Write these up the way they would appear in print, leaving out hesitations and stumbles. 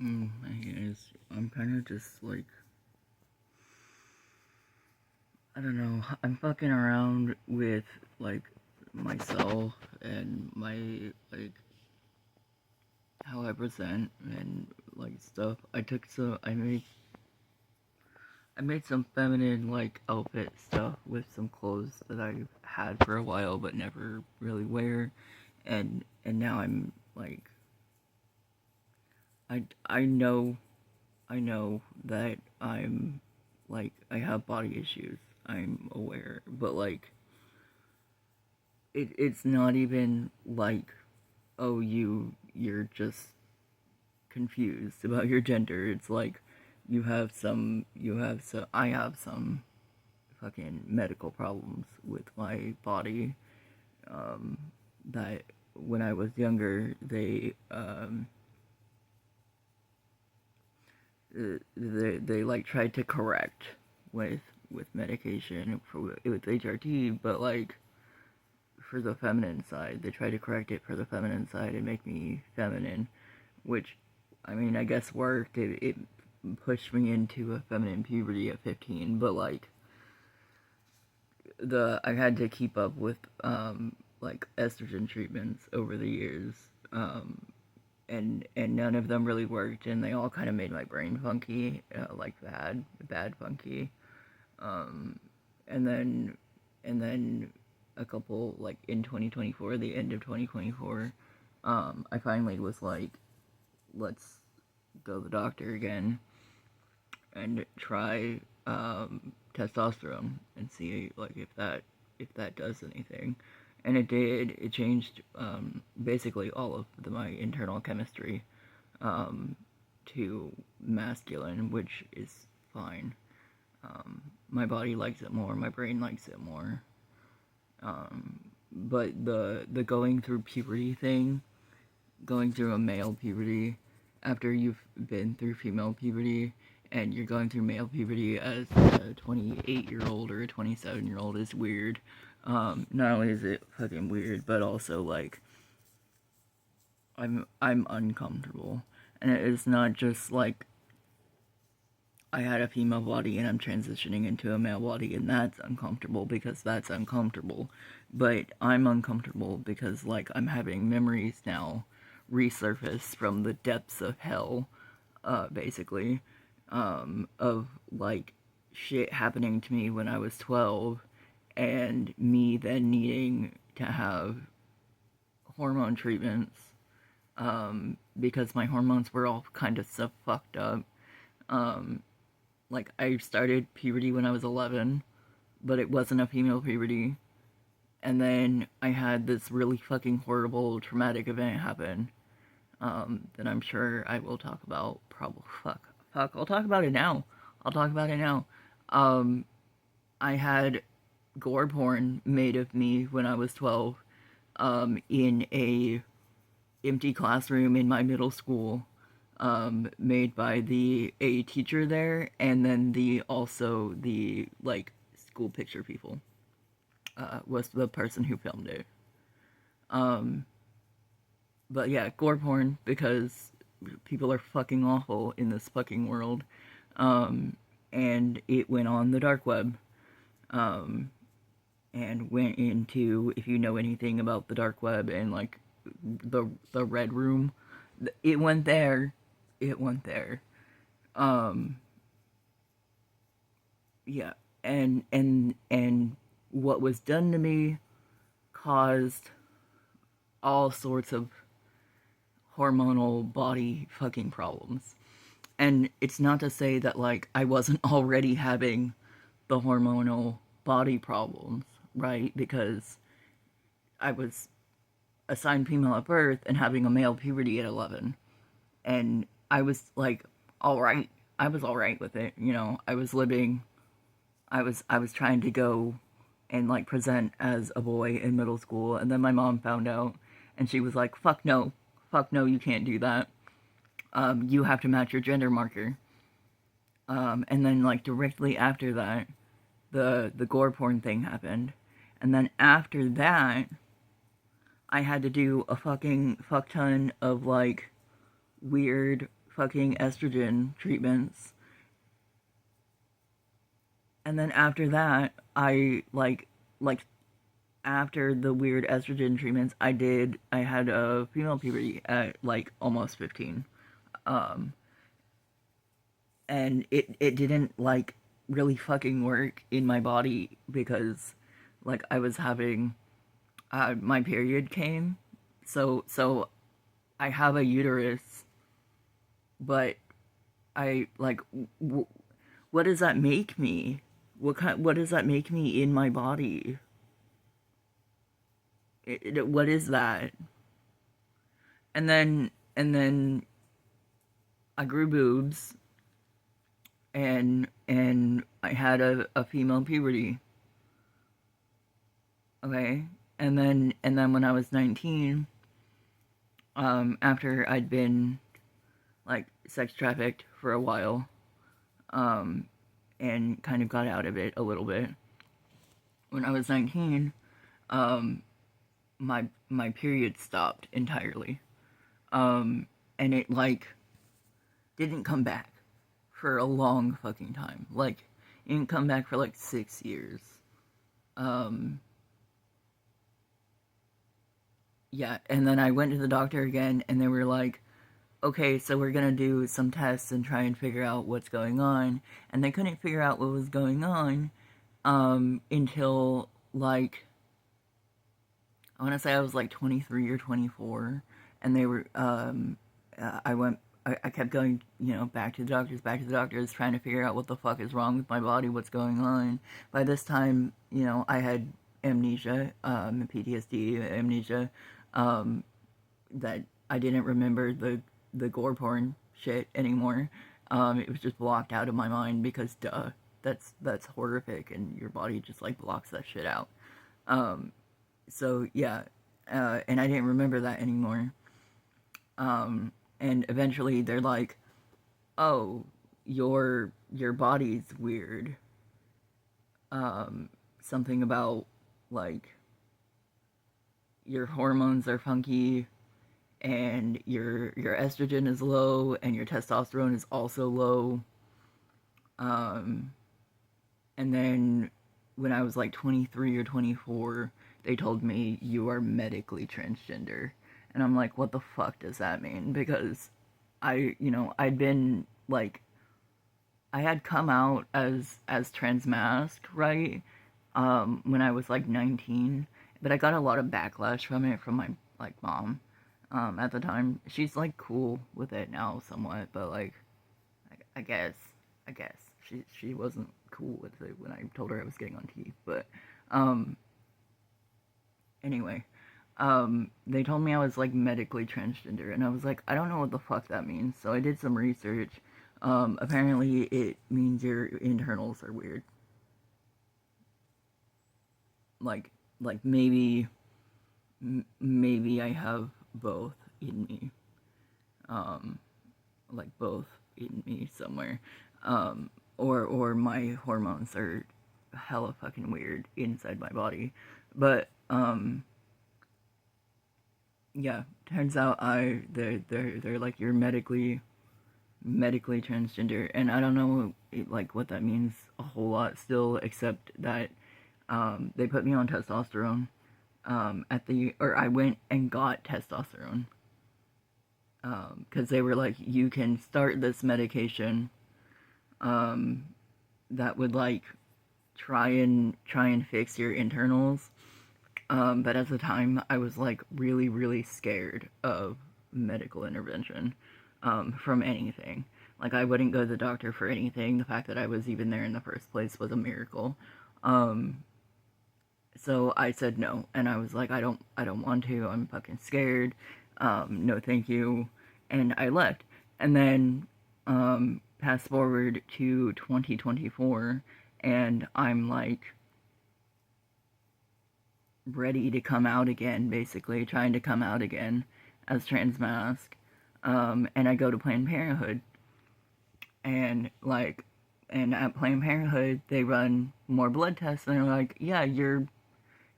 I guess I'm kind of just like, I don't know, I'm fucking around with like myself and my like how I present and like stuff. I made some feminine like outfit stuff with some clothes that I've had for a while but never really wear, and now I'm like I know that I'm like I have body issues. I'm aware, but like it's not even like, oh, you're just confused about your gender. It's like I have some fucking medical problems with my body, um that when I was younger they like tried to correct with medication with HRT, but like for the feminine side, they tried to correct it for the feminine side and make me feminine, which I mean I guess worked. It pushed me into a feminine puberty at 15, but like I had to keep up with like estrogen treatments over the years, and none of them really worked, and they all kind of made my brain funky, like bad funky. Um, and then and then a couple like in 2024, the end of 2024, I finally was like, let's go to the doctor again and try testosterone and see like if that does anything. And it did. It changed basically all of my internal chemistry to masculine, which is fine. My body likes it more. My brain likes it more. But the going through puberty thing, going through a male puberty after you've been through female puberty and you're going through male puberty as a 28-year-old or a 27-year-old is weird. Not only is it fucking weird, but also like I'm uncomfortable, and it is not just like I had a female body and I'm transitioning into a male body and that's uncomfortable because that's uncomfortable. But I'm uncomfortable because like I'm having memories now resurface from the depths of hell, basically, of like shit happening to me when I was 12 and me then needing to have hormone treatments, because my hormones were all kind of so fucked up. Um, like I started puberty when I was 11, but it wasn't a female puberty. And then I had this really fucking horrible traumatic event happen, that I'm sure I will talk about. Probably fuck. I'll talk about it now. I'll talk about it now. Um, I had gore porn made of me when I was 12, in a empty classroom in my middle school, made by a teacher there, and then the like school picture people, was the person who filmed it. Um, but yeah, gore porn because people are fucking awful in this fucking world, and it went on the dark web, um, and went into, if you know anything about the dark web and like the red room, it went there. It went there. Um, yeah, and what was done to me caused all sorts of hormonal body fucking problems. And it's not to say that like I wasn't already having the hormonal body problems, right? Because I was assigned female at birth and having a male puberty at 11. And I was like, all right. I was all right with it. You know, I was trying to go and like present as a boy in middle school, and then my mom found out, and she was like, fuck no, you can't do that. You have to match your gender marker. And then like directly after that, the gore porn thing happened, and then after that, I had to do a fucking fuck ton of like weird fucking estrogen treatments. And then after that, like after the weird estrogen treatments, I had a female puberty at like almost 15. Um and it didn't like really fucking work in my body because like I was having my period came. So I have a uterus, but I like what does that make me? What does that make me in my body? What is that? And then I grew boobs, and I had a female puberty. Okay, and then when I was 19, after I'd been like sex trafficked for a while, um, and kind of got out of it a little bit. When I was 19, um, my period stopped entirely, and it like didn't come back for a long fucking time. Like, it didn't come back for like 6 years. Um, yeah, and then I went to the doctor again, and they were like, okay, so we're gonna do some tests and try and figure out what's going on. And they couldn't figure out what was going on until like I want to say I was like 23 or 24, and they were I went. I kept going, back to the doctors, trying to figure out what the fuck is wrong with my body, what's going on. By this time, I had amnesia, PTSD, amnesia, that I didn't remember the gore porn shit anymore. It was just blocked out of my mind because, duh, that's horrific, and your body just like blocks that shit out. Um, so yeah, and I didn't remember that anymore. And eventually they're like, "Oh, your body's weird. Something about like your hormones are funky, and your estrogen is low, and your testosterone is also low." Um, and then when I was like 23 or 24, they told me you are medically transgender. And I'm like, what the fuck does that mean? Because I'd been like, I had come out as transmasc, right? When I was like 19, but I got a lot of backlash from it from my like mom. At the time, she's like cool with it now somewhat, but like, I guess, I guess she wasn't cool with it when I told her I was getting on teeth. But um, anyway, they told me I was like medically transgender, and I was like, I don't know what the fuck that means. So I did some research. Apparently, it means your internals are weird. Like, maybe, maybe I have both in me. Um, like both in me somewhere. Or my hormones are hella fucking weird inside my body. But yeah, turns out they're like you're medically transgender, and I don't know like what that means a whole lot still, except that they put me on testosterone or I went and got testosterone because they were like, you can start this medication that would like try and fix your internals. But at the time, I was like really, really scared of medical intervention from anything. Like, I wouldn't go to the doctor for anything. The fact that I was even there in the first place was a miracle. So I said no, and I was like, I don't want to. I'm fucking scared. No, thank you. And I left. And then fast forward to 2024, and I'm like ready to come out again, basically trying to come out again as transmasc. And I go to Planned Parenthood, and at Planned Parenthood they run more blood tests, and they're like, yeah, you're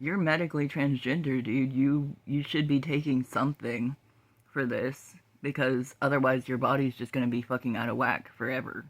medically transgender, dude. You should be taking something for this. because otherwise your body's just gonna be fucking out of whack forever.